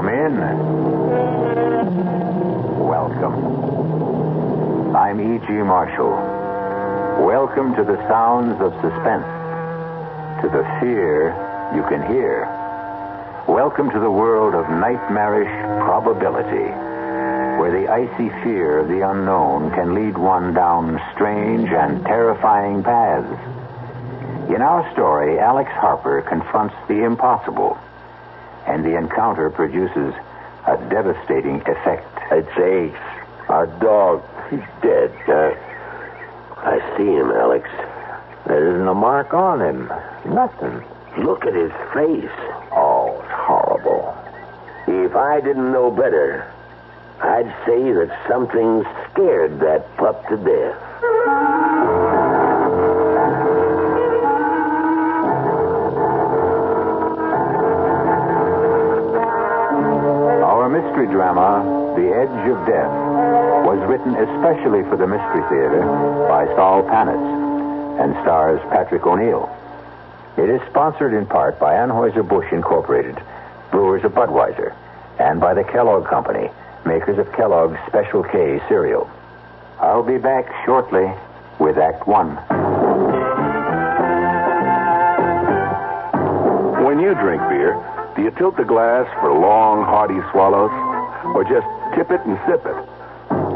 Come in. Welcome. I'm E.G. Marshall. Welcome to the sounds of suspense, to the fear you can hear. Welcome to the world of nightmarish probability, where the icy fear of the unknown can lead one down strange and terrifying paths. In our story, Alex Harper confronts the impossible, and the encounter produces a devastating effect. It's Ace, our dog. He's dead. I see him, Alex. There isn't a mark on him. Nothing. Look at his face. Oh, it's horrible. If I didn't know better, I'd say that something scared that pup to death. Our mystery drama, The Edge of Death, was written especially for the Mystery Theater by Saul Panitz and stars Patrick O'Neill. It is sponsored in part by Anheuser-Busch Incorporated, brewers of Budweiser, and by the Kellogg Company, makers of Kellogg's Special K cereal. I'll be back shortly with Act One. When you drink beer, do you tilt the glass for long, hearty swallows, or just tip it and sip it?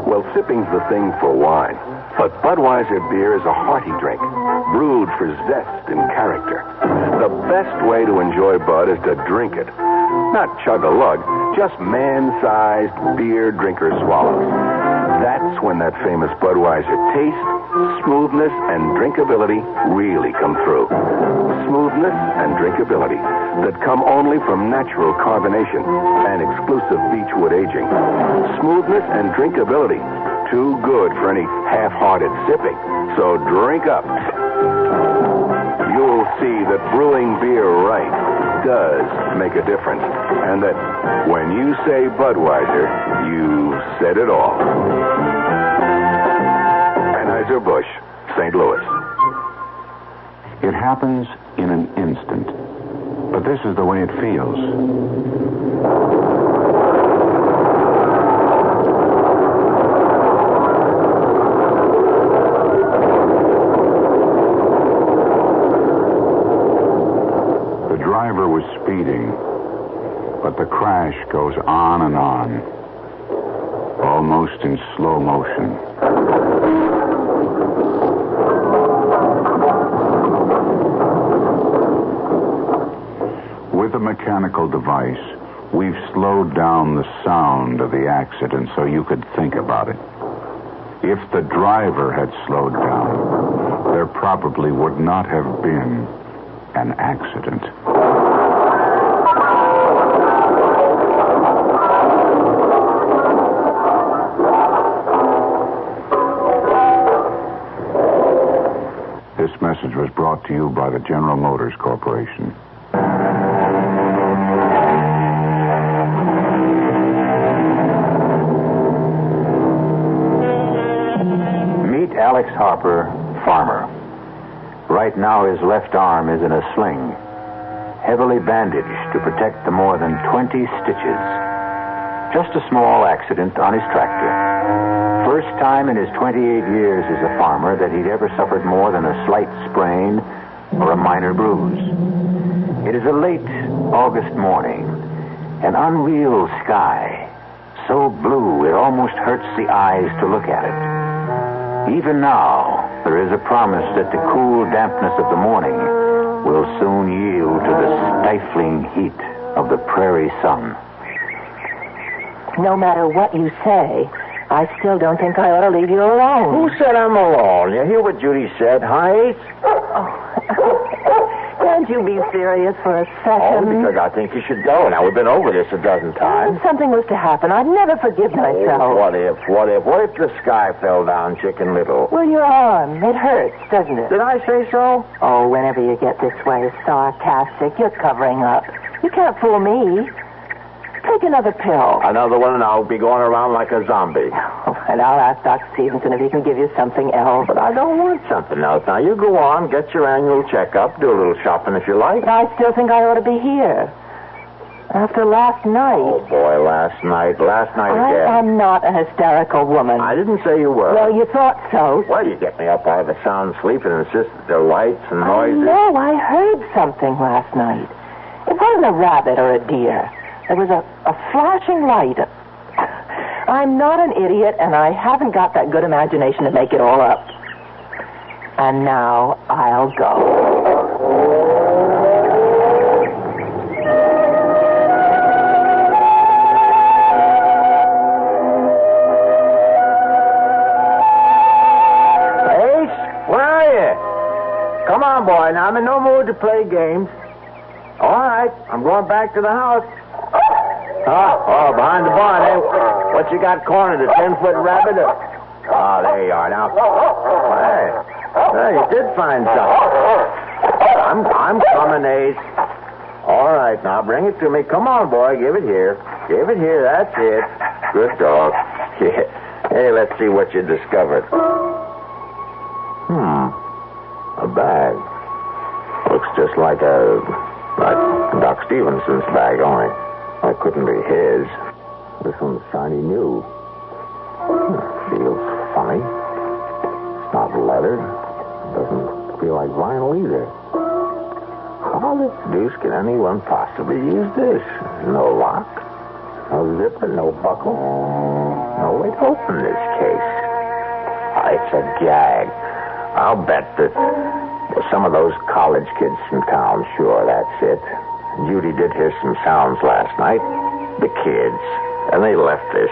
Well, sipping's the thing for wine. But Budweiser beer is a hearty drink, brewed for zest and character. The best way to enjoy Bud is to drink it. Not chug-a-lug, just man-sized beer drinker swallows. That's when that famous Budweiser taste, smoothness, and drinkability really come through. Smoothness and drinkability that come only from natural carbonation and exclusive beechwood aging. Smoothness and drinkability, too good for any half-hearted sipping. So drink up. You'll see that brewing beer right does make a difference, and that when you say Budweiser, you said it all. Anheuser-Busch, St. Louis. It happens in an instant, but this is the way it feels. The driver was speeding, but the crash goes on and on, almost in slow motion. With a mechanical device, we've slowed down the sound of the accident so you could think about it. If the driver had slowed down, there probably would not have been an accident. This message was brought to you by the General Motors Corporation. Meet Alex Harper, farmer. Right now his left arm is in a sling, heavily bandaged to protect the more than 20 stitches. Just a small accident on his tractor. First time in his 28 years as a farmer that he'd ever suffered more than a slight sprain or a minor bruise. It is a late August morning, an unreal sky, so blue it almost hurts the eyes to look at it. Even now, there is a promise that the cool dampness of the morning will soon yield to the stifling heat of the prairie sun. No matter what you say, I still don't think I ought to leave you alone. Who said I'm alone? You hear what Judy said, huh, Ace? Can't you be serious for a second? Oh, because I think you should go. Now, we've been over this a dozen times. If something was to happen, I'd never forgive myself. Oh, what if the sky fell down, Chicken Little? Well, your arm, it hurts, doesn't it? Did I say so? Oh, whenever you get this way sarcastic, you're covering up. You can't fool me. Take another pill. Another one, and I'll be going around like a zombie. Oh, and I'll ask Dr. Stevenson if he can give you something else. But I don't want something else. Now, you go on, get your annual checkup, do a little shopping if you like. But I still think I ought to be here. After last night. Oh, boy, last night again. I'm not a hysterical woman. I didn't say you were. Well, you thought so. Well, you get me up out of a sound sleep and insist that there are lights and noises. No, I heard something last night. It wasn't a rabbit or a deer. There was a flashing light. I'm not an idiot, and I haven't got that good imagination to make it all up. And now I'll go. Come on, boy. Now, I'm in no mood to play games. All right. I'm going back to the house. Oh, behind the barn, eh? What you got cornered, a 10-foot rabbit? Oh, there you are. Now, hey, you did find something. I'm coming, Ace. All right, now, bring it to me. Come on, boy. Give it here. Give it here. That's it. Good dog. Hey, let's see what you discovered. A bag. Looks just like Doc Stevenson's bag, only that couldn't be his. This one's shiny new. Feels funny. It's not leather. Doesn't feel like vinyl either. How the deuce can anyone possibly use this? No lock, no zipper, no buckle. No way to open this case. It's a gag. I'll bet that some of those college kids from town, sure, that's it. Judy did hear some sounds last night. The kids. And they left this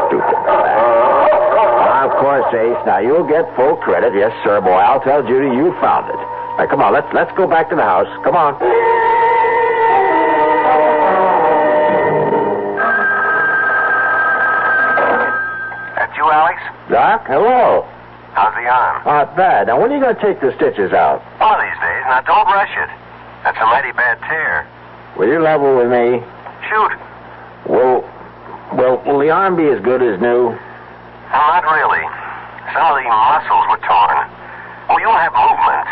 stupid bag. Of course, Ace. Now, you'll get full credit. Yes, sir, boy. I'll tell Judy you found it. Now, come on, let's go back to the house. Come on. That's you, Alex? Doc, hello. How's the arm? Not bad. Now, when are you going to take the stitches out? One of these days. Now, don't rush it. That's a mighty bad tear. Will you level with me? Shoot. Will the arm be as good as new? Well, not really. Some of the muscles were torn. Well, you'll have movement,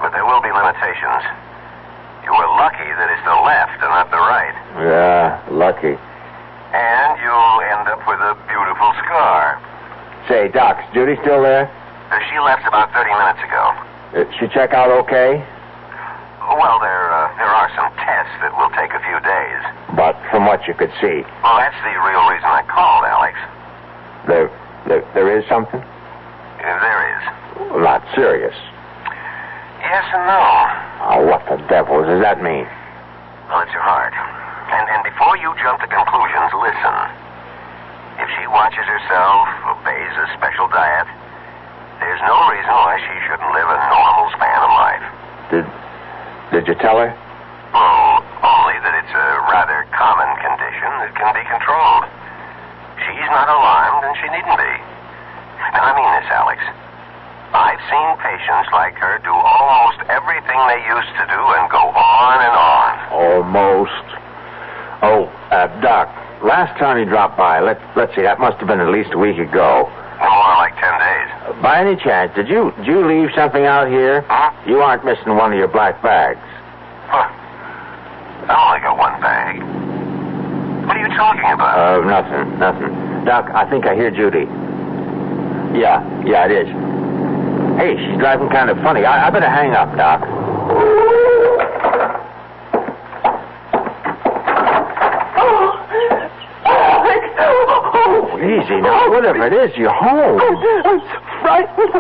but there will be limitations. You were lucky that it's the left and not the right. Yeah, lucky. And you'll end up with a beautiful scar. Say, Doc, is Judy still there? She left about 30 minutes ago. Did she check out okay? Well, there are some tests that will take a few days. But from what you could see? Well, that's the real reason I called, Alex. There is something? There is. Not serious. Yes and no. Oh, what the devil does that mean? Well, it's your heart. And before you jump to conclusions, listen. If she watches herself, obeys a special diet, there's no reason why she shouldn't live a normal span of life. Did you tell her? Well, only that it's a rather common condition that can be controlled. She's not alarmed, and she needn't be. Now, I mean this, Alex. I've seen patients like her do almost everything they used to do and go on and on. Almost. Oh, Doc, last time you dropped by, let's see, that must have been at least a week ago. No more like 10 days. By any chance, did you leave something out here? Huh? You aren't missing one of your black bags. Huh. I only got one bag. What are you talking about? Nothing. Doc, I think I hear Judy. Yeah, it is. Hey, she's driving kind of funny. I better hang up, Doc. Easy now. Whatever it is, you're home. I'm so frightened.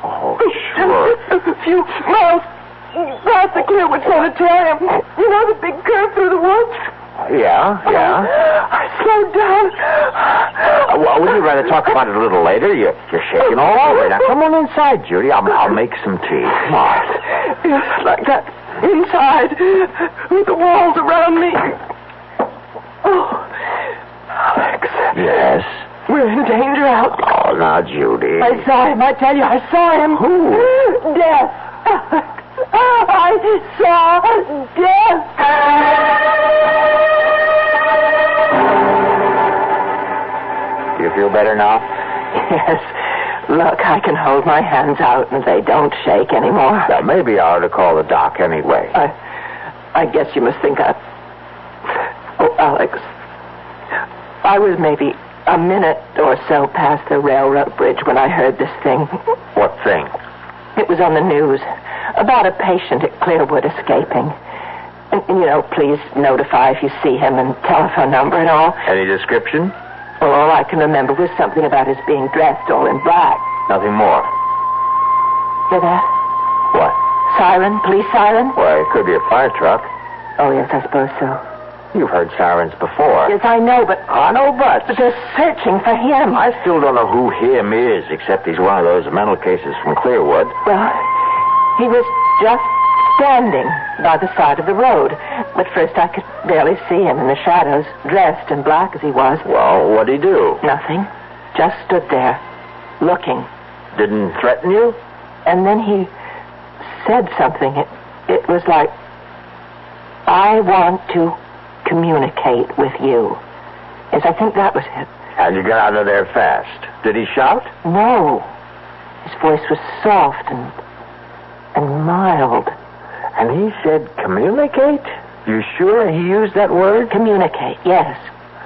Oh, sure. A few miles past the Clearwood Sanitarium. You know the big curve through the woods? Yeah. I slowed down. Well, would you rather talk about it a little later? You're shaking all over. Now, come on inside, Judy. I'll make some tea. Come on. Yes, like that. Inside. With the walls around me. Oh, Alex. Yes? We're in danger out. Oh, now, Judy. I saw him. I tell you, I saw him. Who? Death. I saw death. You feel better now? Yes. Look, I can hold my hands out and they don't shake anymore. Now, maybe I ought to call the doc anyway. I guess you must think I was maybe a minute or so past the railroad bridge when I heard this thing. What thing? It was on the news about a patient at Clearwood escaping. And, please notify if you see him and telephone number and all. Any description? Well, all I can remember was something about his being dressed all in black. Nothing more. Hear that? What? Siren? Police siren? Why, it could be a fire truck. Oh, yes, I suppose so. You've heard sirens before. Yes, I know, but... I know, but they're searching for him. I still don't know who him is, except he's one of those mental cases from Clearwood. Well, he was just standing by the side of the road. But first I could barely see him in the shadows, dressed in black as he was. Well, what'd he do? Nothing. Just stood there, looking. Didn't threaten you? And then he said something. It was like, I want to communicate with you. Yes, I think that was it. And you got out of there fast. Did he shout? No. His voice was soft and mild. And he said communicate? You sure he used that word? Communicate, yes.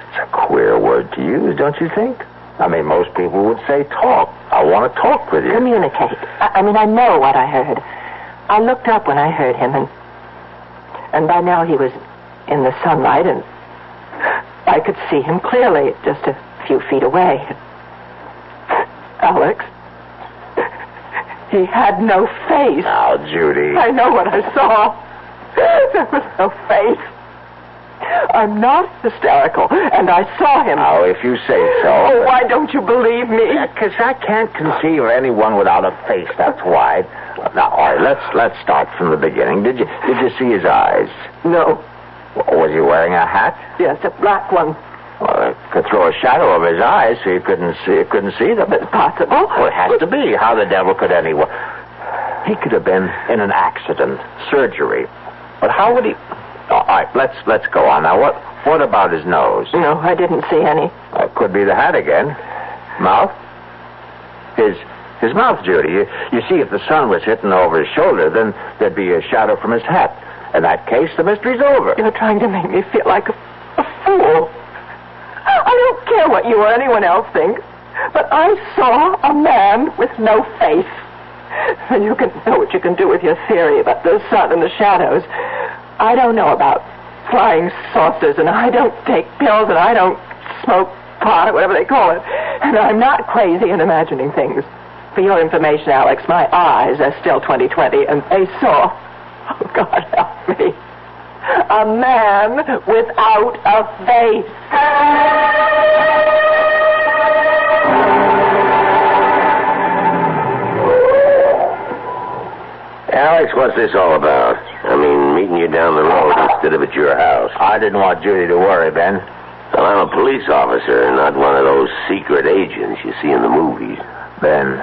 It's a queer word to use, don't you think? I mean, most people would say talk. I want to talk with you. Communicate. I know what I heard. I looked up when I heard him, and by now he was in the sunlight, and I could see him clearly, just a few feet away. Alex, he had no face. Now, Judy. I know what I saw. There was no face. I'm not hysterical, and I saw him. Oh, if you say so. Oh, why don't you believe me? Because I can't conceive of anyone without a face, that's why. Now, all right, let's start from the beginning. Did you see his eyes? No. Was he wearing a hat? Yes, a black one. Well, it could throw a shadow over his eyes so you couldn't see them. It's possible. Well, it has to be. How the devil could anyone? He could have been in an accident, surgery. But how would he... All right, let's go on. Now, what about his nose? No, I didn't see any. Could be the hat again. Mouth? His mouth, Judy. You see, if the sun was hitting over his shoulder, then there'd be a shadow from his hat. In that case, the mystery's over. You're trying to make me feel like a fool. I don't care what you or anyone else thinks, but I saw a man with no face. And you can know what you can do with your theory about the sun and the shadows. I don't know about flying saucers, and I don't take pills, and I don't smoke pot, or whatever they call it. And I'm not crazy in imagining things. For your information, Alex, my eyes are still 20/20, and they saw, oh, God help me, a man without a face. Alex, what's this all about? I mean, meeting you down the road instead of at your house. I didn't want Judy to worry, Ben. Well, I'm a police officer, not one of those secret agents you see in the movies. Ben,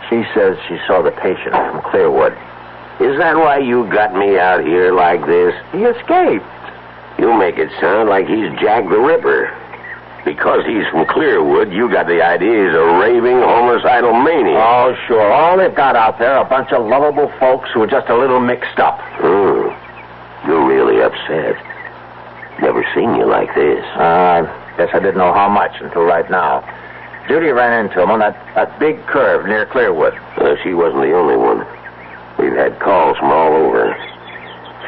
she says she saw the patient from Clearwood. Is that why you got me out here like this? He escaped. You make it sound like he's Jack the Ripper. Because he's from Clearwood, you got the idea he's a raving, homicidal maniac. Oh, sure. All they've got out there are a bunch of lovable folks who are just a little mixed up. You're really upset. Never seen you like this. Guess I didn't know how much until right now. Judy ran into him on that big curve near Clearwood. She wasn't the only one. We've had calls from all over.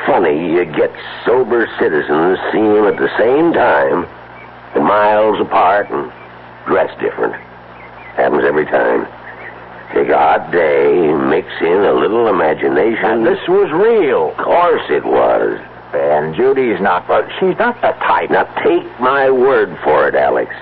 Funny, you get sober citizens seeing him at the same time, and miles apart, and dressed different. Happens every time. Take a hot day, mix in a little imagination. And this was real. Of course it was. And Judy's not, but she's not the type. Now take my word for it, Alex.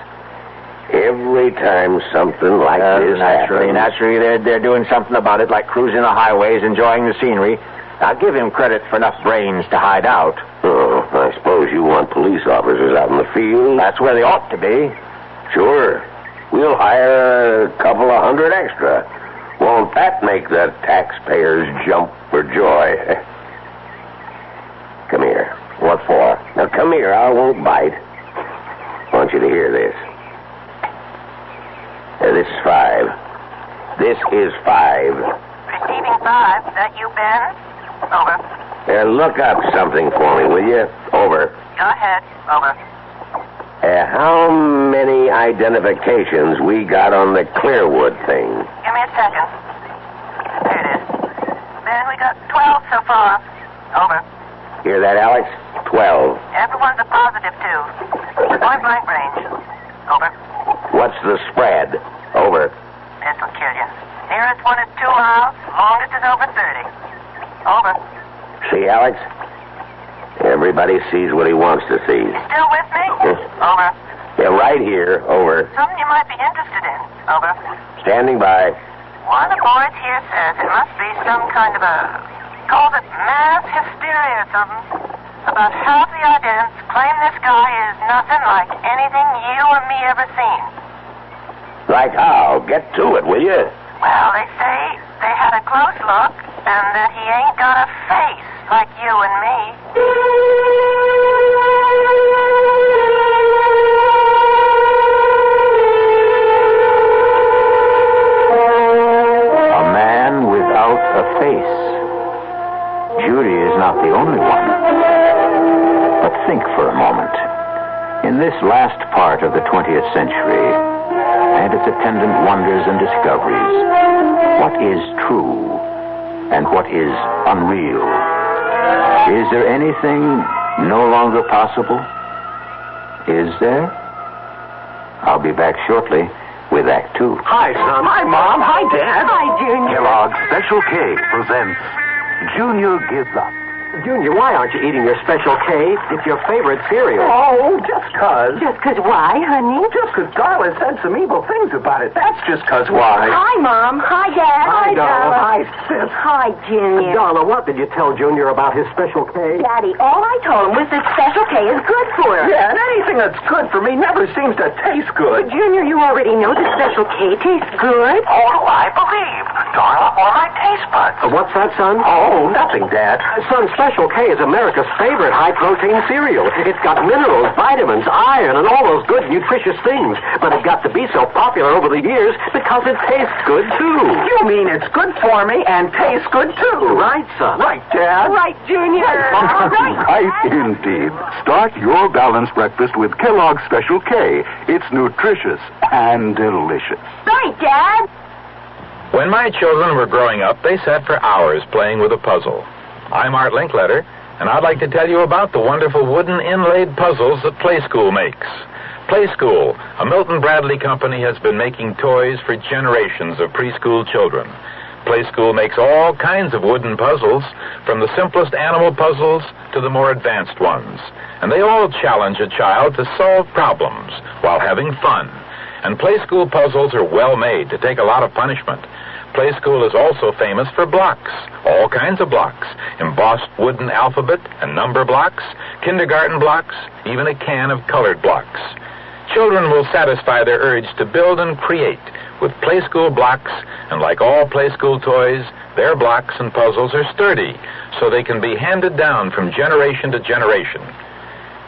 Every time something like this happens... Naturally, they're doing something about it, like cruising the highways, enjoying the scenery. I'll give him credit for enough brains to hide out. Oh, I suppose you want police officers out in the field? That's where they ought to be. Sure. We'll hire a couple of hundred extra. Won't that make the taxpayers jump for joy? Come here. What for? Now, come here. I won't bite. I want you to hear this. This is 5. This is 5. Receiving 5. That you, Ben? Over. Look up something for me, will you? Over. Go ahead. Over. How many identifications we got on the Clearwood thing? Give me a second. There it is. Ben, we got 12 so far. Over. Hear that, Alex? 12. Everyone's a positive, too. Point blank range. Over. What's the spread? Over. This'll kill you. Nearest one is 2 miles. Longest is over 30. Over. See, Alex? Everybody sees what he wants to see. You still with me? Over. Yeah, right here. Over. Something you might be interested in. Over. Standing by. One of the boys here says it must be some kind of a... calls it mass hysteria or something. About half the idents claim this guy is nothing like anything you or me ever seen. Like how? Get to it, will you? Well, they say they had a close look and that he ain't got a face like you and me. A man without a face. Judy is not the only one. But think for a moment. In this last part of the 20th century, and its attendant wonders and discoveries, what is true and what is unreal? Is there anything no longer possible? Is there? I'll be back shortly with Act 2. Hi, son. Hi, Mom. Hi, Dad. Hi, Junior. Kellogg's Special K presents Junior Gives Up. Junior, why aren't you eating your Special K? It's your favorite cereal. Oh, just 'cause. Just 'cause why, honey? Just 'cause Darla said some evil things about it. That's just 'cause why. Hi, Mom. Hi, Dad. Hi, Darla. Hi, Sis. Hi, Junior. Darla, what did you tell Junior about his Special K? Daddy, all I told him was that Special K is good for us. Yeah, and anything that's good for me never seems to taste good. Junior, you already know that Special K tastes good. Oh, I believe. Darla, or my taste buds. What's that, son? Oh, nothing, Dad. Son, Special K is America's favorite high-protein cereal. It's got minerals, vitamins, iron, and all those good, nutritious things. But it got to be so popular over the years because it tastes good, too. You mean it's good for me and tastes good, too? Right, son. Right, Dad. Right, Junior. Right, indeed. Start your balanced breakfast with Kellogg's Special K. It's nutritious and delicious. Right, Dad. When my children were growing up, they sat for hours playing with a puzzle. I'm Art Linkletter, and I'd like to tell you about the wonderful wooden inlaid puzzles that Play School makes. Play School, a Milton Bradley company, has been making toys for generations of preschool children. Play School makes all kinds of wooden puzzles, from the simplest animal puzzles to the more advanced ones. And they all challenge a child to solve problems while having fun. And Play School puzzles are well made to take a lot of punishment. Play School is also famous for blocks, all kinds of blocks, embossed wooden alphabet and number blocks, kindergarten blocks, even a can of colored blocks. Children will satisfy their urge to build and create with Play School blocks, and like all Play School toys, their blocks and puzzles are sturdy, so they can be handed down from generation to generation.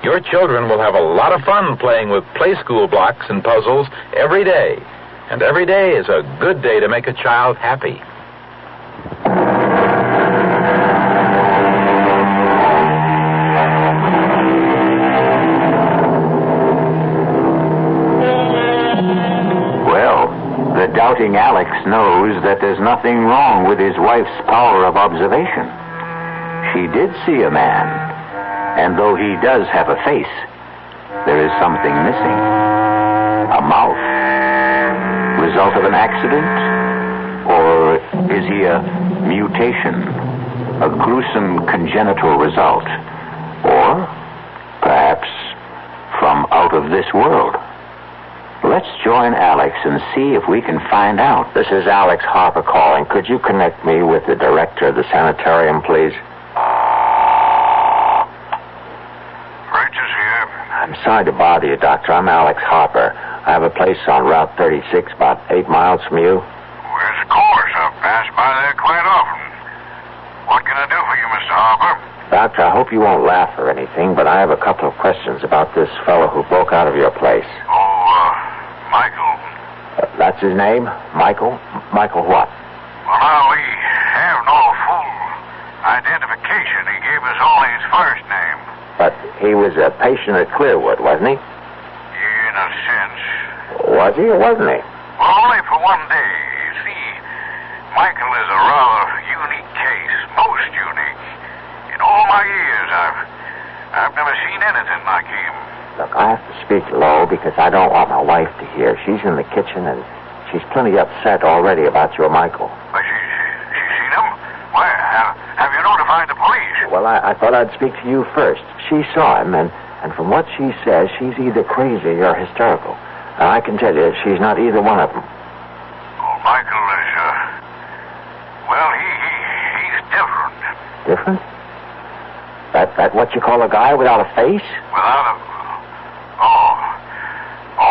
Your children will have a lot of fun playing with Play School blocks and puzzles every day. And every day is a good day to make a child happy. Well, the doubting Alex knows that there's nothing wrong with his wife's power of observation. She did see a man, and though he does have a face, there is something missing. A mouth. Result of an accident? Or is he a mutation? A gruesome congenital result? Or perhaps from out of this world? Let's join Alex and see if we can find out. This is Alex Harper calling. Could you connect me with the director of the sanitarium, please? Bridges here. I'm sorry to bother you, Doctor. I'm Alex Harper. I have a place on Route 36, about 8 miles from you. Where's the course? I've passed by there quite often. What can I do for you, Mr. Harper? Doctor, I hope you won't laugh or anything, but I have a couple of questions about this fellow who broke out of your place. Oh, Michael. That's his name? Michael? Michael what? Well, now, we have no full identification. He gave us only his first name. But he was a patient at Clearwood, wasn't he? Was he or wasn't he? Well, only for one day. You see, Michael is a rather unique case, most unique. In all my years, I've never seen anything like him. Look, I have to speak low because I don't want my wife to hear. She's in the kitchen and she's plenty upset already about your Michael. But she's seen him? Why, have you notified the police? Well, I thought I'd speak to you first. She saw him, and from what she says, she's either crazy or hysterical. And I can tell you, she's not either one of them. Oh, Michael is, well, he's different. Different? That what you call a guy without a face? Without a...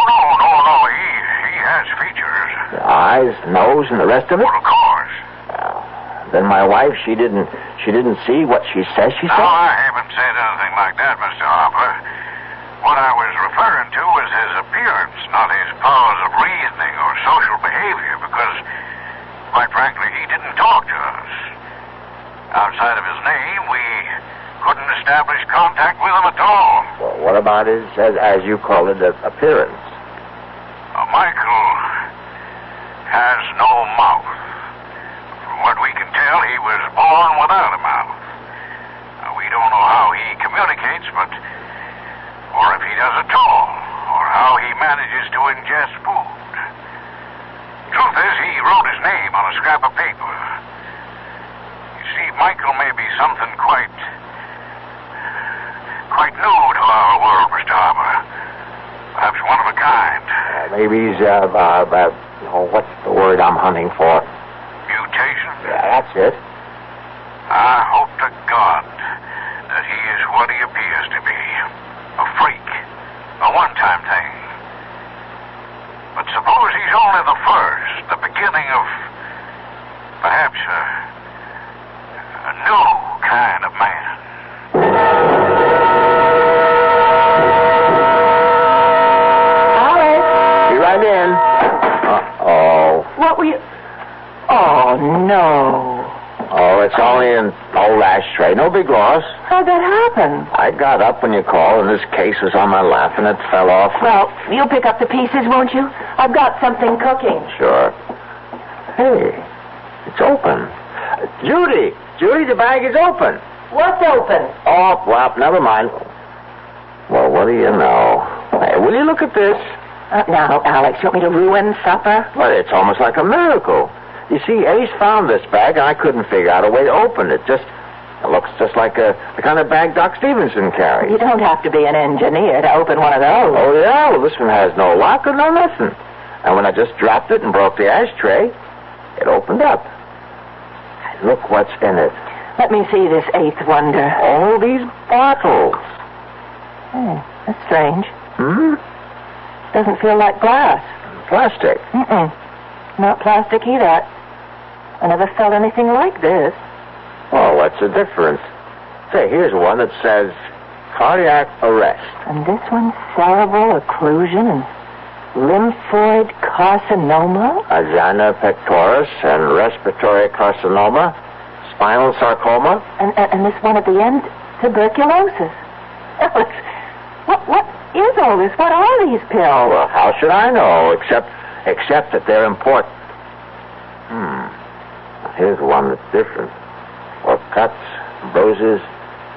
No, he has features. The eyes, nose, and the rest of it? Well, of course. Then my wife, she didn't see what she says she saw? No, I haven't said anything like that, Mr. Harper. What I was referring to was his appearance, not his powers of reasoning or social behavior, because, quite frankly, he didn't talk to us. Outside of his name, we couldn't establish contact with him at all. Well, what about his, as you call it, appearance? Michael has no mouth. From what we can tell, he was born without a mouth. We don't know how he communicates, or if he does at all, or how he manages to ingest food. Truth is, he wrote his name on a scrap of paper. You see, Michael may be something quite new to our world, Mr. Harper. Perhaps one of a kind. Maybe he's, what's the word I'm hunting for? Mutation? Yeah, that's it. I hope to God that he is what he appears to be. A freak. A one-time thing. But suppose he's only the first, the beginning of perhaps a new kind of man. In. Uh-oh. What were you... Oh, no. Oh, it's only an old ashtray. No big loss. How'd that happen? I got up when you called, and this case was on my lap, and it fell off. Well, you'll pick up the pieces, won't you? I've got something cooking. Sure. Hey, it's open. Judy, the bag is open. What's open? Oh, well, never mind. Well, what do you know? Hey, will you look at this? Now, Alex, you want me to ruin supper? Well, it's almost like a miracle. You see, Ace found this bag, and I couldn't figure out a way to open it. It looks just like the kind of bag Doc Stevenson carries. You don't have to be an engineer to open one of those. Oh, yeah? Well, this one has no lock or no nothing. And when I just dropped it and broke the ashtray, it opened up. And look what's in it. Let me see this eighth wonder. All these bottles. Oh, that's strange. Doesn't feel like glass. Plastic. Not plastic either. I never felt anything like this. Oh, what's the difference? Say, here's one that says cardiac arrest. And this one's cerebral occlusion and lymphoid carcinoma? Angina pectoris and respiratory carcinoma. Spinal sarcoma. And this one at the end, tuberculosis. Alex, what is all this? What are these pills? Well, how should I know, except that they're important. Here's one that's different. For cuts, bruises,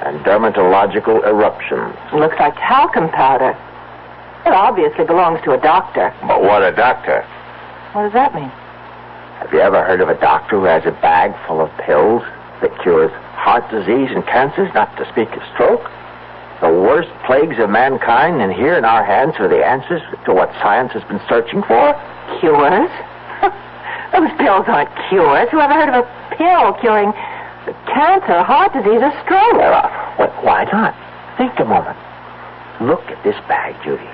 and dermatological eruptions. Looks like talcum powder. It obviously belongs to a doctor. But what a doctor? What does that mean? Have you ever heard of a doctor who has a bag full of pills that cures heart disease and cancers, not to speak of stroke? The worst plagues of mankind, and here in our hands are the answers to what science has been searching for? Cures? Those pills aren't cures. Who ever heard of a pill curing cancer, heart disease, or stroke? Why not? Think a moment. Look at this bag, Judy.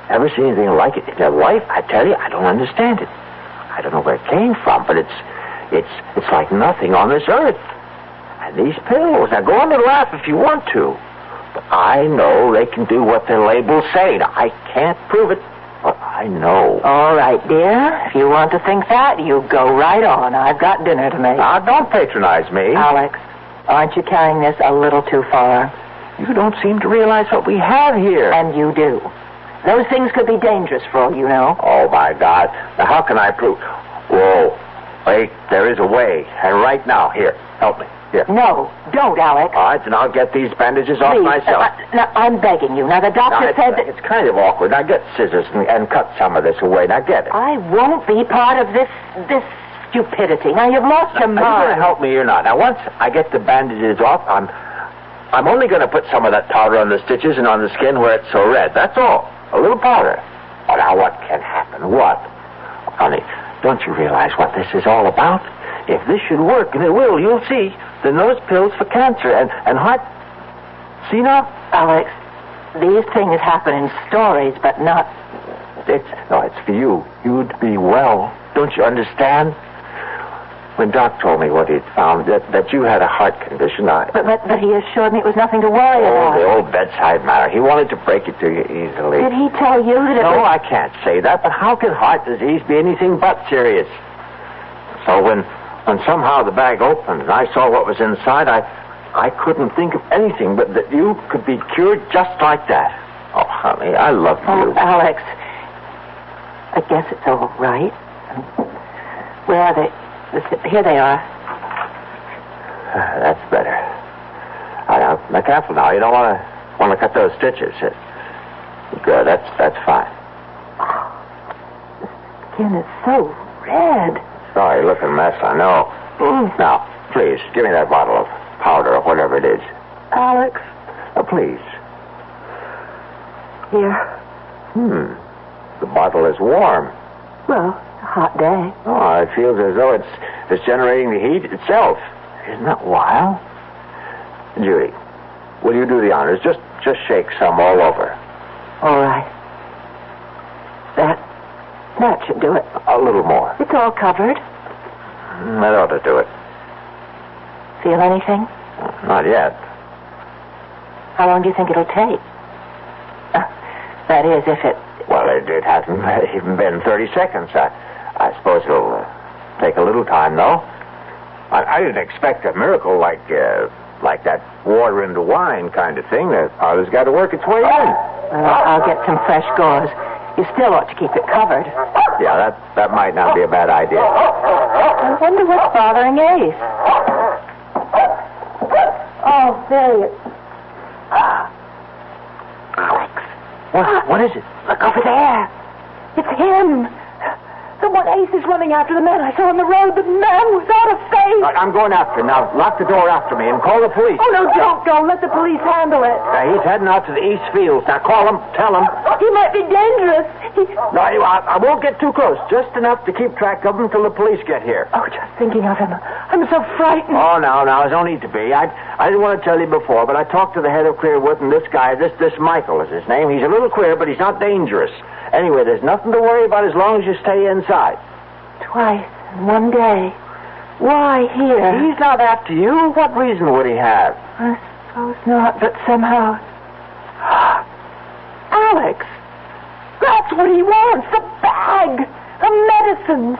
Ever seen anything like it in your life? I tell you, I don't understand it. I don't know where it came from, but it's like nothing on this earth. And these pills, now go on and laugh if you want to. But I know they can do what their labels say. Now, I can't prove it, but I know. All right, dear. If you want to think that, you go right on. I've got dinner to make. Now, don't patronize me. Alex, aren't you carrying this a little too far? You don't seem to realize what we have here. And you do. Those things could be dangerous for all you know. Oh, my God. Now, how can I prove... Whoa. Wait, there is a way. And right now, here, help me. Here. No, don't, Alex. All right, then I'll get these bandages off Please, myself. now, I'm begging you. Now, the doctor said that... It's kind of awkward. Now, get scissors and cut some of this away. Now, get it. I won't be part of this stupidity. Now, you've lost your mind. Are you going to help me or not? Now, once I get the bandages off, I'm only going to put some of that powder on the stitches and on the skin where it's so red. That's all. A little powder. Oh, now, what can happen? What? Honey, don't you realize what this is all about? If this should work, and it will, you'll see, then those pills for cancer and heart... See now? Alex, these things happen in stories, but not... It's for you. You'd be well. Don't you understand? When Doc told me what he'd found, that you had a heart condition, But he assured me it was nothing to worry about. The old bedside manner. He wanted to break it to you easily. Did he tell you that it No, was... I can't say that, but how can heart disease be anything but serious? So when somehow the bag opened and I saw what was inside, I couldn't think of anything but that you could be cured just like that. Oh, honey, I love you. Oh, Alex, I guess it's all right. Where are they? Here they are. That's better. Now, careful now. You don't want to cut those stitches. Good. That's fine. The skin is so red. Sorry, looking mess, I know. Now, please, give me that bottle of powder or whatever it is. Alex. Please. Here. The bottle is warm. Well, it's a hot day. Oh, it feels as though it's generating the heat itself. Isn't that wild? Judy, will you do the honors? Just shake some all over. All right. That should do it. A little more. It's all covered. That ought to do it. Feel anything? Not yet. How long do you think it'll take? That is, if it... Well, it hasn't even been 30 seconds. I suppose it'll take a little time, though. I didn't expect a miracle like that water into wine kind of thing. The powder's got to work its way in. Well, I'll get some fresh gauze. You still ought to keep it covered. Yeah, that might not be a bad idea. I wonder what's bothering Ace. Oh, there he is. Alex. What is it? Look over there. It's him. The one Ace is running after the man I saw on the road. The man was out of face. I'm going after him. Now, lock the door after me and call the police. Oh, no, don't. Let the police handle it. He's heading out to the East Fields. Now, call him. Tell him. He might be dangerous. No, I won't get too close. Just enough to keep track of him until the police get here. Oh, just thinking of him. I'm so frightened. Oh, now, there's no need to be. I didn't want to tell you before, but I talked to the head of Clearwood, and this guy, this Michael is his name. He's a little queer, but he's not dangerous. Anyway, there's nothing to worry about as long as you stay inside. Twice in one day. Why here? He's not after you. What reason would he have? I suppose not, but somehow... Alex! That's what he wants, the bag! The medicines!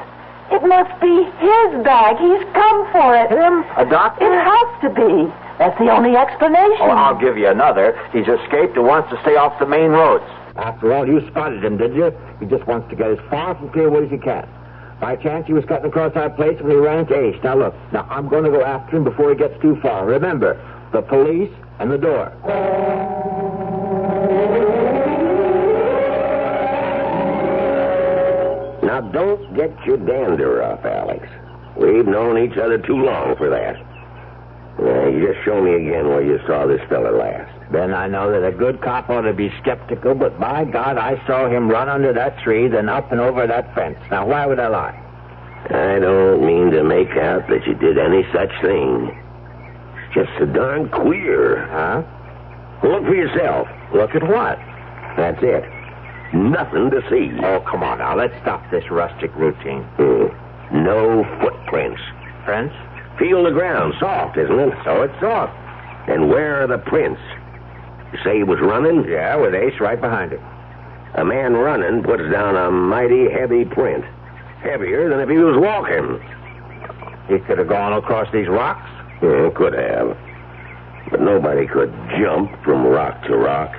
It must be his bag. He's come for it. Him? A doctor? It has to be. That's the only explanation. Oh, I'll give you another. He's escaped and wants to stay off the main roads. After all, you spotted him, did you? He just wants to get as far from Clearwood as he can. By chance, he was cutting across our place when he ran into Ace. Now, look. Now, I'm going to go after him before he gets too far. Remember, the police and the door. Now, don't get your dander off, Alex. We've known each other too long for that. You just show me again where you saw this fella last. Then I know that a good cop ought to be skeptical, but by God, I saw him run under that tree, then up and over that fence. Now, why would I lie? I don't mean to make out that you did any such thing. It's just so darn queer. Huh? Look for yourself. Look at what? That's it. Nothing to see. Oh, come on now. Let's stop this rustic routine. No footprints. Prints? Feel the ground. Soft, isn't it? So it's soft. And where are the prints? You say he was running? Yeah, with Ace right behind him. A man running puts down a mighty heavy print. Heavier than if he was walking. He could have gone across these rocks? Could have. But nobody could jump from rock to rock.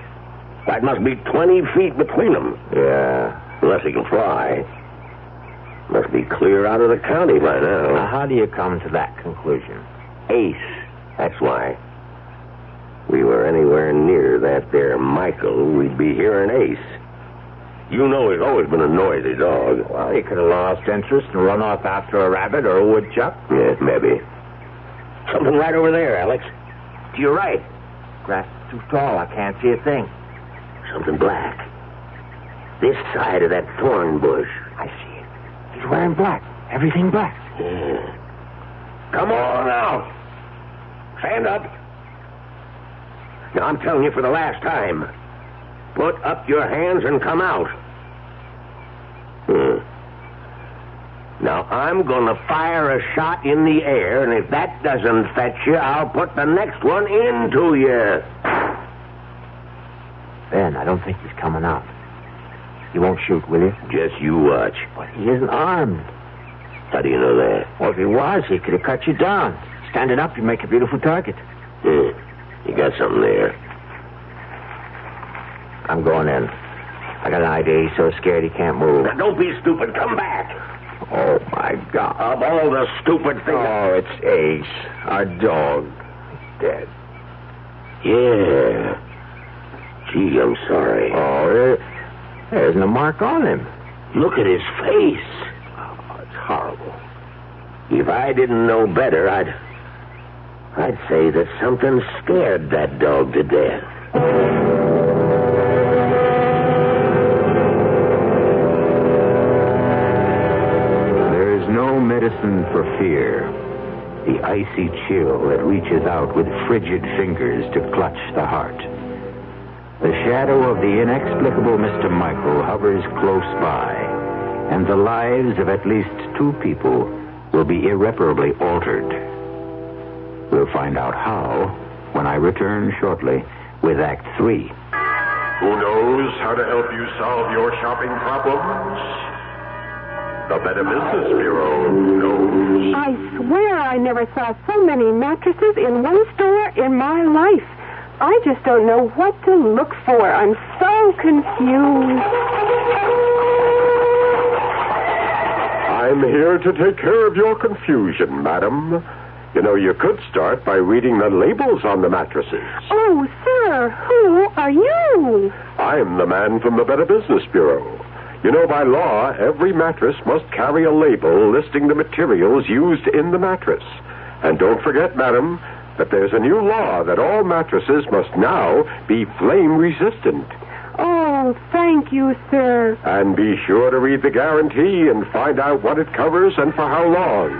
That must be 20 feet between them. Yeah. Unless he can fly. Must be clear out of the county by now. Now, how do you come to that conclusion? Ace. That's why. We were anywhere near that there Michael, we'd be hearing Ace. You know he's always been a noisy dog. Well, he could have lost interest and run off after a rabbit or a woodchuck. Yes, maybe. Something right over there, Alex. To your right. Grass is too tall. I can't see a thing. Something black. This side of that thorn bush. I see it. He's wearing black. Everything black. Yeah. Come on now. Stand up. Now, I'm telling you for the last time. Put up your hands and come out. Now, I'm going to fire a shot in the air, and if that doesn't fetch you, I'll put the next one into you. Ben, I don't think he's coming out. You won't shoot, will you? Just you watch. But he isn't armed. How do you know that? Well, if he was, he could have cut you down. Standing up, you'd make a beautiful target. You got something there. I'm going in. I got an idea. He's so scared he can't move. Now, don't be stupid. Come back. Oh, my God. Of all the stupid things... Oh, it's Ace. Our dog. He's dead. Yeah. Gee, I'm sorry. Oh, there isn't a mark on him. Look at his face. Oh, it's horrible. If I didn't know better, I'd say that something scared that dog to death. There is no medicine for fear. The icy chill that reaches out with frigid fingers to clutch the heart. The shadow of the inexplicable Mr. Michael hovers close by, and the lives of at least 2 people will be irreparably altered. We'll find out how when I return shortly with Act 3. Who knows how to help you solve your shopping problems? The Better Business Bureau knows. I swear I never saw so many mattresses in one store in my life. I just don't know what to look for. I'm so confused. I'm here to take care of your confusion, madam. You know, you could start by reading the labels on the mattresses. Oh, sir, who are you? I'm the man from the Better Business Bureau. You know, by law, every mattress must carry a label listing the materials used in the mattress. And don't forget, madam, that there's a new law that all mattresses must now be flame-resistant. Oh, thank you, sir. And be sure to read the guarantee and find out what it covers and for how long.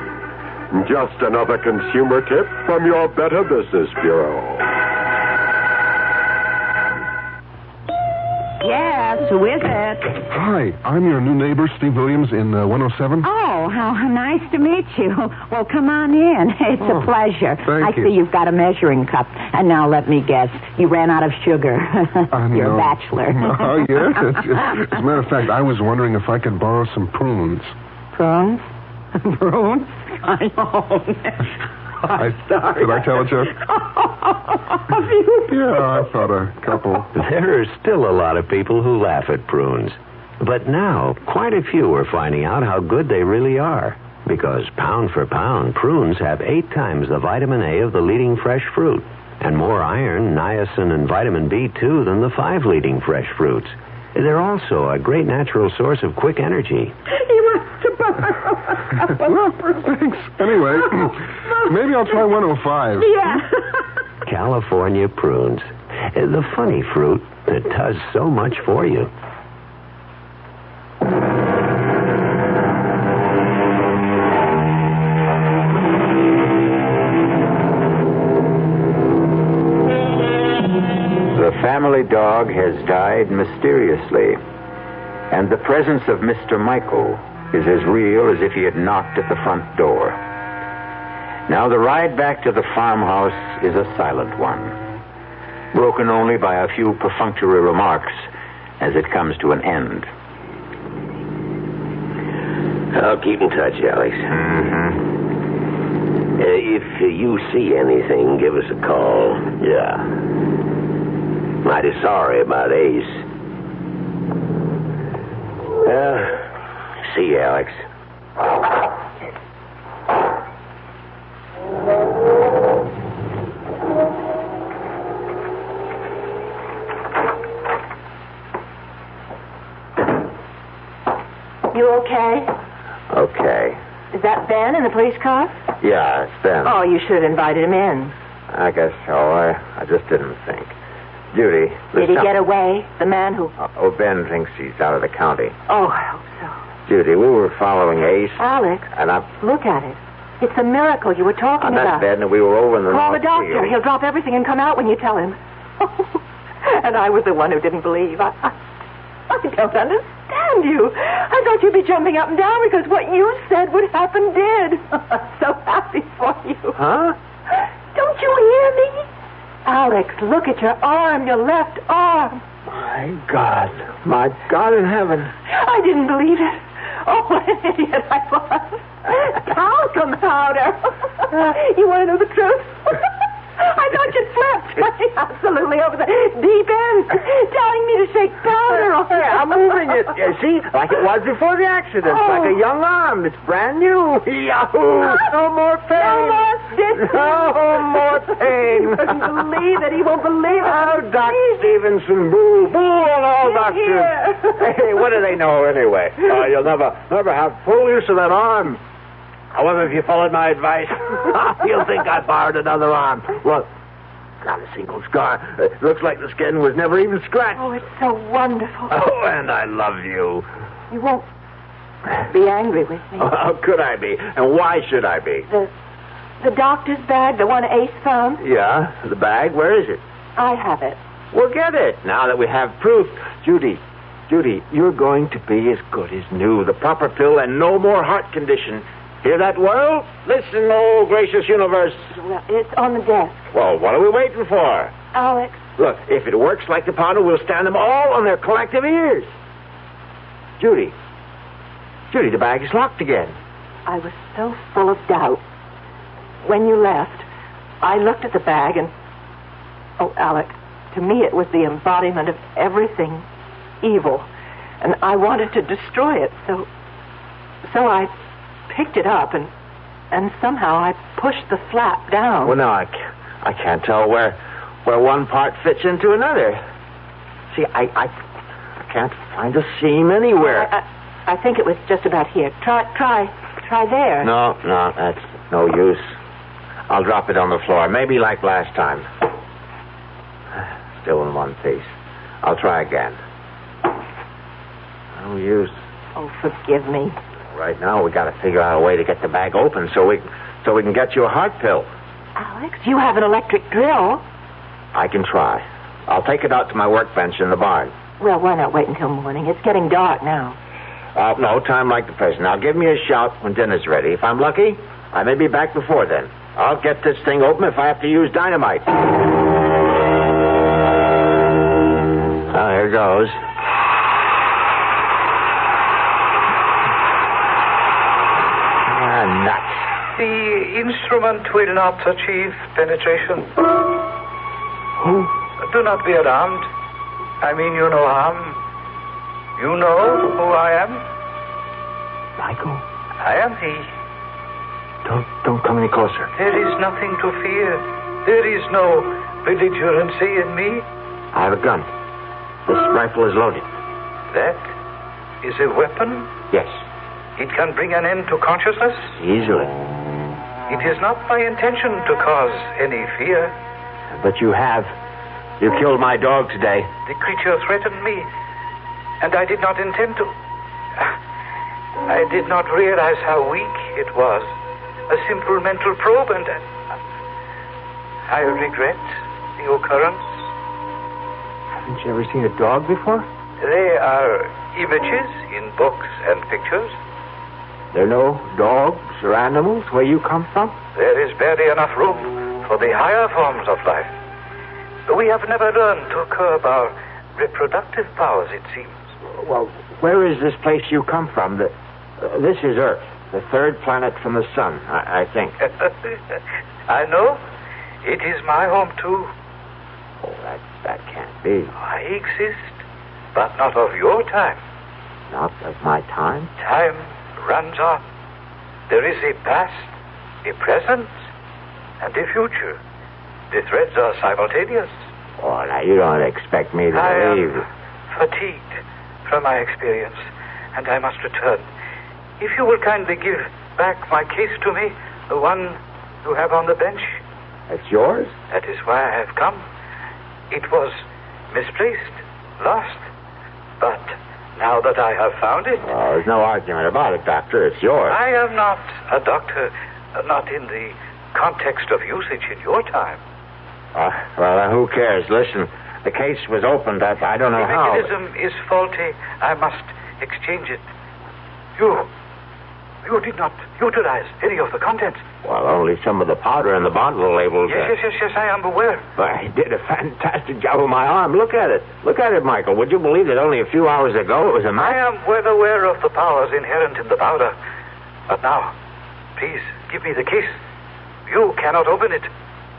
Just another consumer tip from your Better Business Bureau. Yes, who is it? Hi, I'm your new neighbor, Steve Williams, in 107. Oh, how nice to meet you. Well, come on in. It's a pleasure. Thank you. I see you've got a measuring cup. And now let me guess. You ran out of sugar. You're a bachelor. Oh, yeah? As a matter of fact, I was wondering if I could borrow some prunes. Prunes? Prunes? I know. I'm sorry. Did I tell a joke? Yeah, I thought a couple. There are still a lot of people who laugh at prunes. But now, quite a few are finding out how good they really are. Because pound for pound, prunes have 8 times the vitamin A of the leading fresh fruit. And more iron, niacin, and vitamin B2 than the 5 leading fresh fruits. They're also a great natural source of quick energy. He wants to borrow. Well, thanks. Anyway, maybe I'll try 105. Yeah. California prunes. The funny fruit that does so much for you. The family dog has died mysteriously, and the presence of Mr. Michael is as real as if he had knocked at the front door. Now the ride back to the farmhouse is a silent one, broken only by a few perfunctory remarks as it comes to an end. I'll keep in touch, Alex. If you see anything, give us a call. Yeah. I mighty sorry about Ace. See you, Alex. You okay? Okay. Is that Ben in the police car? Yeah, it's Ben. Oh, you should have invited him in. I guess so. I just didn't think. Judy. Did he get away? The man who... Ben thinks he's out of the county. Oh, I hope so. Judy, we were following Ace. Alex, and look at it. It's a miracle you were talking about. On that bed, and we were over in the Call the doctor. field. He'll drop everything and come out when you tell him. And I was the one who didn't believe. I don't understand you. I thought you'd be jumping up and down because what you said would happen did. I'm so happy for you. Huh? Don't you hear me? Alex, look at your arm, your left arm. My God in heaven. I didn't believe it. Oh, what an idiot I was. Talcum powder. You want to know the truth? I thought you'd flipped. Absolutely over the deep end. Telling me to shake powder on it. I'm moving it. See, like it was before the accident. Like a young arm. It's brand new. Yahoo! No more pain. No more stitches. No more pain. He couldn't believe it. He won't believe it. Oh, Doc Stevenson, boo. Boo on all doctors. Hey, what do they know anyway? You'll never have full use of that arm. However, if you followed my advice, you'll think I borrowed another arm. Look, not a single scar. It looks like the skin was never even scratched. Oh, it's so wonderful. Oh, and I love you. You won't be angry with me. Oh, how could I be? And why should I be? The doctor's bag, the one Ace found? Yeah, the bag. Where is it? I have it. Well, get it, now that we have proof. Judy, you're going to be as good as new. The proper pill and no more heart condition. Hear that, world? Listen, oh, gracious universe. Well, it's on the desk. Well, what are we waiting for? Alex. Look, if it works like the powder, we'll stand them all on their collective ears. Judy, the bag is locked again. I was so full of doubt. When you left, I looked at the bag and... Oh, Alex, to me it was the embodiment of everything evil. And I wanted to destroy it, so I picked it up and somehow I pushed the flap down. Well, now I can't tell where one part fits into another. See, I can't find a seam anywhere. I think it was just about here. Try there. No, that's no use. I'll drop it on the floor, maybe like last time. Still in one piece. I'll try again. No use. Oh, forgive me. Right now, we got to figure out a way to get the bag open so we can get you a heart pill. Alex, you have an electric drill. I can try. I'll take it out to my workbench in the barn. Well, why not wait until morning? It's getting dark now. No time like the present. Now, give me a shout when dinner's ready. If I'm lucky, I may be back before then. I'll get this thing open if I have to use dynamite. Here goes. Nuts. The instrument will not achieve penetration. Who? Do not be alarmed. I mean you no harm. You know who I am? Michael? I am he. Don't come any closer. There is nothing to fear. There is no belligerency in me. I have a gun. This rifle is loaded. That is a weapon? Yes. It can bring an end to consciousness? Easily. It is not my intention to cause any fear. But you have. You killed my dog today. The creature threatened me, and I did not intend to. I did not realize how weak it was. A simple mental probe, and I regret the occurrence. Haven't you ever seen a dog before? They are images in books and pictures. There are no dogs or animals where you come from? There is barely enough room for the higher forms of life. We have never learned to curb our reproductive powers, it seems. Well, where is this place you come from? This is Earth, the third planet from the sun, I think. I know. It is my home, too. Oh, that can't be? I exist, but not of your time. Not of my time? Time runs on. There is a past, a present, and a future. The threads are simultaneous. Oh, now you don't expect me to believe. I am fatigued from my experience, and I must return. If you will kindly give back my case to me, the one you have on the bench. It's yours? That is why I have come. It was misplaced, lost. But now that I have found it... Oh, there's no argument about it, Doctor. It's yours. I am not a doctor, not in the context of usage in your time. Well, who cares? Listen, the case was opened. I don't know how. The mechanism is faulty. I must exchange it. You did not utilize any of the contents. Well, only some of the powder in the bottle labeled... Yes, I am aware. But I did a fantastic job with my arm. Look at it. Look at it, Michael. Would you believe that only a few hours ago it was a match? I am well aware of the powers inherent in the powder. But now, please, give me the case. You cannot open it,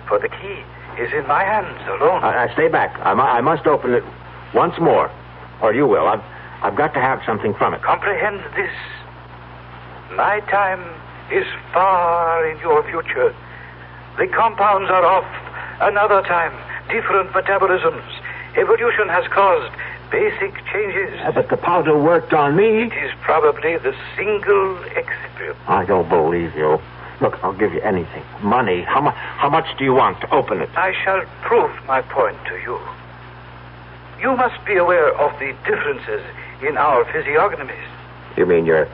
for the key is in my hands alone. Stay back. I must open it once more. Or you will. I've got to have something from it. Comprehend this. My time is far in your future. The compounds are of another time, different metabolisms. Evolution has caused basic changes. But the powder worked on me. It is probably the single excipient. I don't believe you. Look, I'll give you anything. Money. How much do you want to open it? I shall prove my point to you. You must be aware of the differences in our physiognomies. You mean your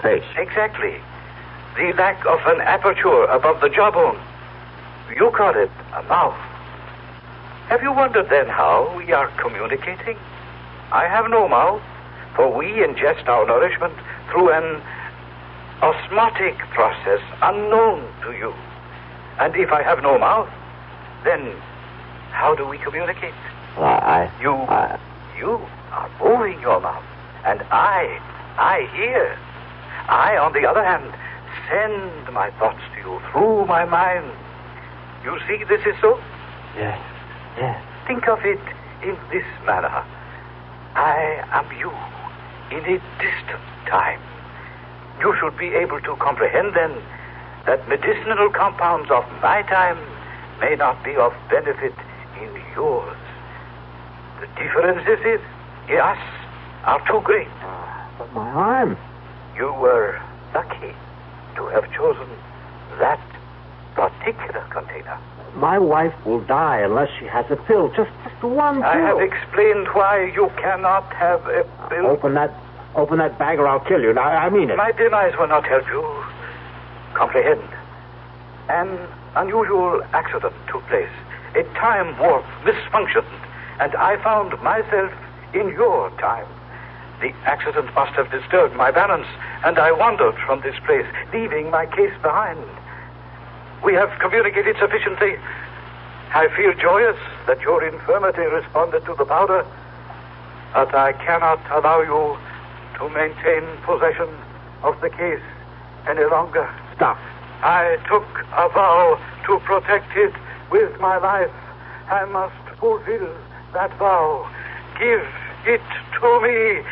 face? Exactly. The lack of an aperture above the jawbone. You call it a mouth. Have you wondered then how we are communicating? I have no mouth, for we ingest our nourishment through an osmotic process unknown to you. And if I have no mouth, then how do we communicate? You are moving your mouth, and I hear. I, on the other hand, send my thoughts to you through my mind. You see this is so? Yes. Think of it in this manner. I am you in a distant time. You should be able to comprehend then that medicinal compounds of my time may not be of benefit in yours. The differences in us are too great. But my arm... You were lucky to have chosen that particular container. My wife will die unless she has a pill. Just one pill. I have explained why you cannot have a pill. Open that bag or I'll kill you. Now, I mean it. My demise will not help you. Comprehend. An unusual accident took place. A time warp misfunctioned, and I found myself in your time. The accident must have disturbed my balance, and I wandered from this place, leaving my case behind. We have communicated sufficiently. I feel joyous that your infirmity responded to the powder, but I cannot allow you to maintain possession of the case any longer. Stop. I took a vow to protect it with my life. I must fulfill that vow. Give it to me.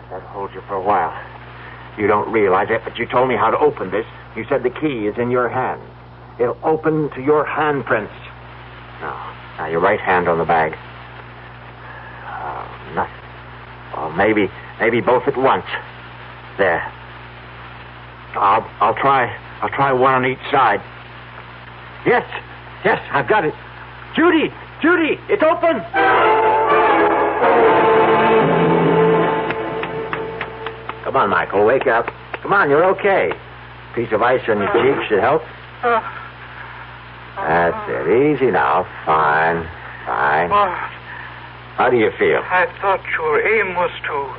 That'll hold you for a while. You don't realize it, but you told me how to open this. You said the key is in your hand. It'll open to your handprints. Now your right hand on the bag. Oh, nothing. Well, maybe both at once. There. I'll try one on each side. Yes, I've got it. Judy, it's open. Come on, Michael, wake up. Come on, you're okay. Piece of ice on your cheek should help. That's it. Easy now. Fine. How do you feel? I thought your aim was to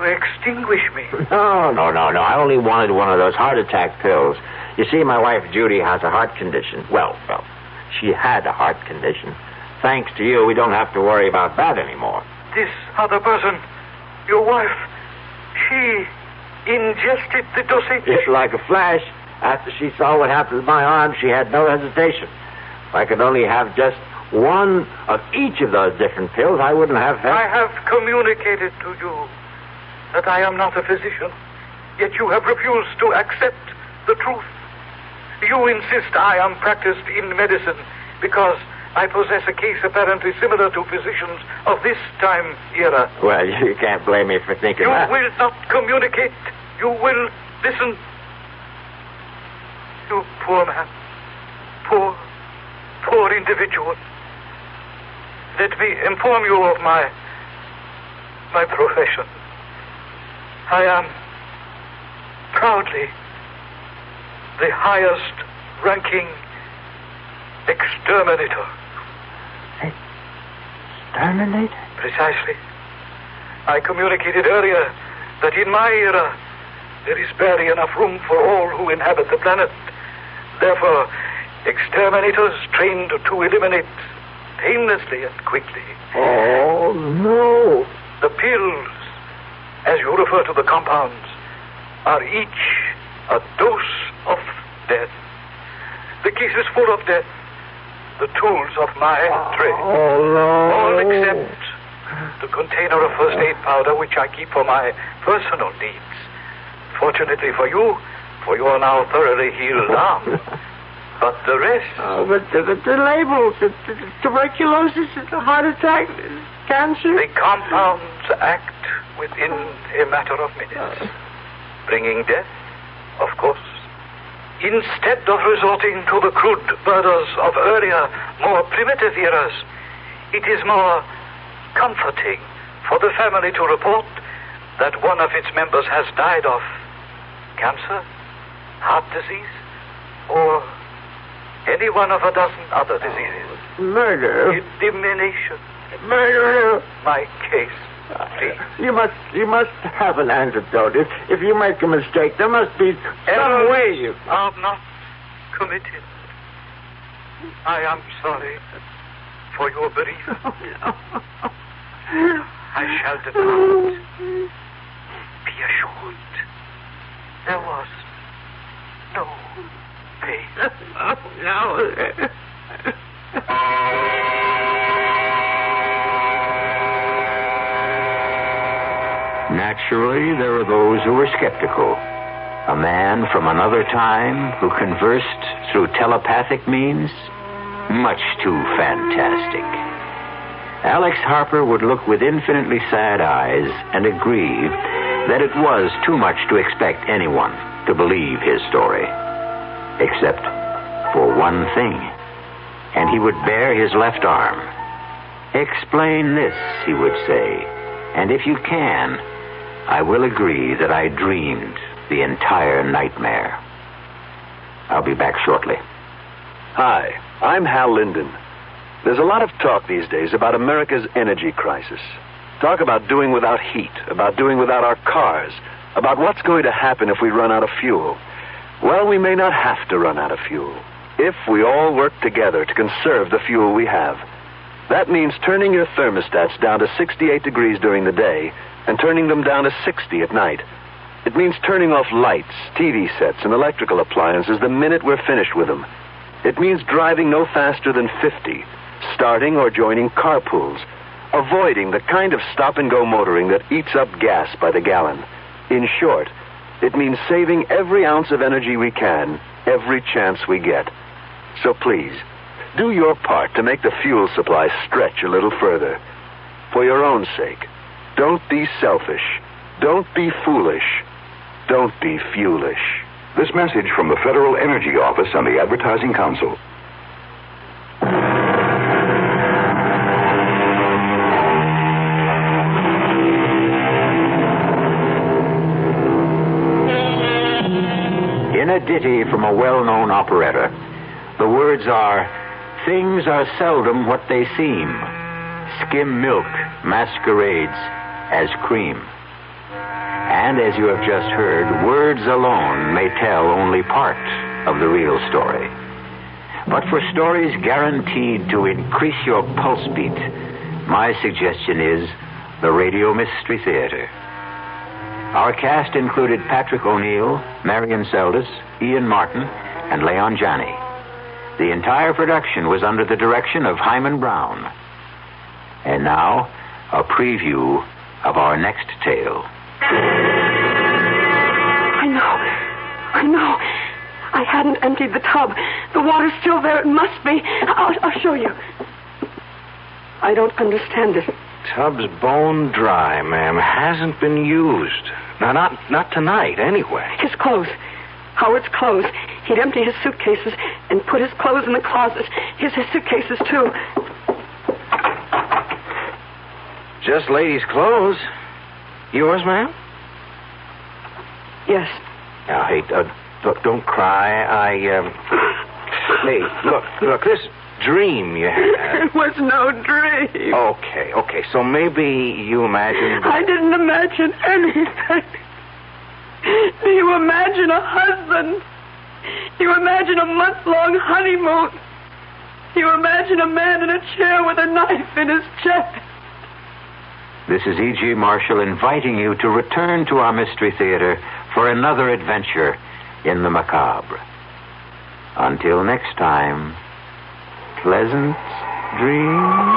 extinguish me. No. I only wanted one of those heart attack pills. You see, my wife Judy has a heart condition. Well, she had a heart condition. Thanks to you, we don't have to worry about that anymore. This other person, your wife, she ingested the dosage. Just like a flash. After she saw what happened to my arm, she had no hesitation. I could only have just one of each of those different pills, I wouldn't have... I have communicated to you that I am not a physician, yet you have refused to accept the truth. You insist I am practiced in medicine because I possess a case apparently similar to physicians of this time era. Well, you can't blame me for thinking that. You will not communicate. You will listen. You poor man. Poor individual. Let me inform you of my profession. I am proudly the highest ranking exterminator. Exterminator? Precisely. I communicated earlier that in my era there is barely enough room for all who inhabit the planet. Therefore, exterminators trained to eliminate painlessly and quickly. Oh, no. The pills, as you refer to the compounds, are each a dose of death. The case is full of death. The tools of my trade. Oh, no. All except the container of first aid powder which I keep for my personal needs. Fortunately for you are now thoroughly healed arm. But the rest... Oh, but the label, the tuberculosis, the heart attack, cancer... The compounds act within a matter of minutes. Bringing death, of course. Instead of resorting to the crude murders of earlier, more primitive eras, it is more comforting for the family to report that one of its members has died of cancer, heart disease, or any one of a dozen other diseases. Murder? Elimination. Murder? My case, please. You must have an antidote. If you make a mistake, there must be some way you... are not committed. I am sorry for your bereavement. I shall depart. Be assured, there was no pain. No. Naturally, there are those who were skeptical. A man from another time who conversed through telepathic means? Much too fantastic. Alex Harper would look with infinitely sad eyes and agree that it was too much to expect anyone to believe his story. Except for one thing. And he would bare his left arm. Explain this, he would say. And if you can, I will agree that I dreamed the entire nightmare. I'll be back shortly. Hi, I'm Hal Linden. There's a lot of talk these days about America's energy crisis. Talk about doing without heat, about doing without our cars, about what's going to happen if we run out of fuel. Well, we may not have to run out of fuel if we all work together to conserve the fuel we have. That means turning your thermostats down to 68 degrees during the day and turning them down to 60 at night. It means turning off lights, TV sets, and electrical appliances the minute we're finished with them. It means driving no faster than 50, starting or joining carpools, avoiding the kind of stop-and-go motoring that eats up gas by the gallon. In short, it means saving every ounce of energy we can, every chance we get. So please, do your part to make the fuel supply stretch a little further. For your own sake, don't be selfish. Don't be foolish. Don't be fuelish. This message from the Federal Energy Office and the Advertising Council. In a ditty from a well-known operetta, the words are, "Things are seldom what they seem. Skim milk masquerades as cream." And as you have just heard, words alone may tell only part of the real story. But for stories guaranteed to increase your pulse beat, my suggestion is the Radio Mystery Theater. Our cast included Patrick O'Neill, Marion Seldes, Ian Martin, and Leon Janney. The entire production was under the direction of Himan Brown. And now, a preview of our next tale. I know. I hadn't emptied the tub. The water's still there. It must be. I'll show you. I don't understand it. Tub's bone dry, ma'am. Hasn't been used. Now, not tonight, anyway. His clothes. Howard's clothes. He'd empty his suitcases and put his clothes in the closet. His suitcases, too. Just ladies' clothes. Yours, ma'am? Yes. Now, hey, look, don't cry. Hey, look, this dream you had. It was no dream. Okay, so maybe you imagined... I didn't imagine anything. Do you imagine a husband? Do you imagine a month-long honeymoon? Do you imagine a man in a chair with a knife in his chest? This is E.G. Marshall inviting you to return to our Mystery Theater for another adventure in the macabre. Until next time, pleasant dreams.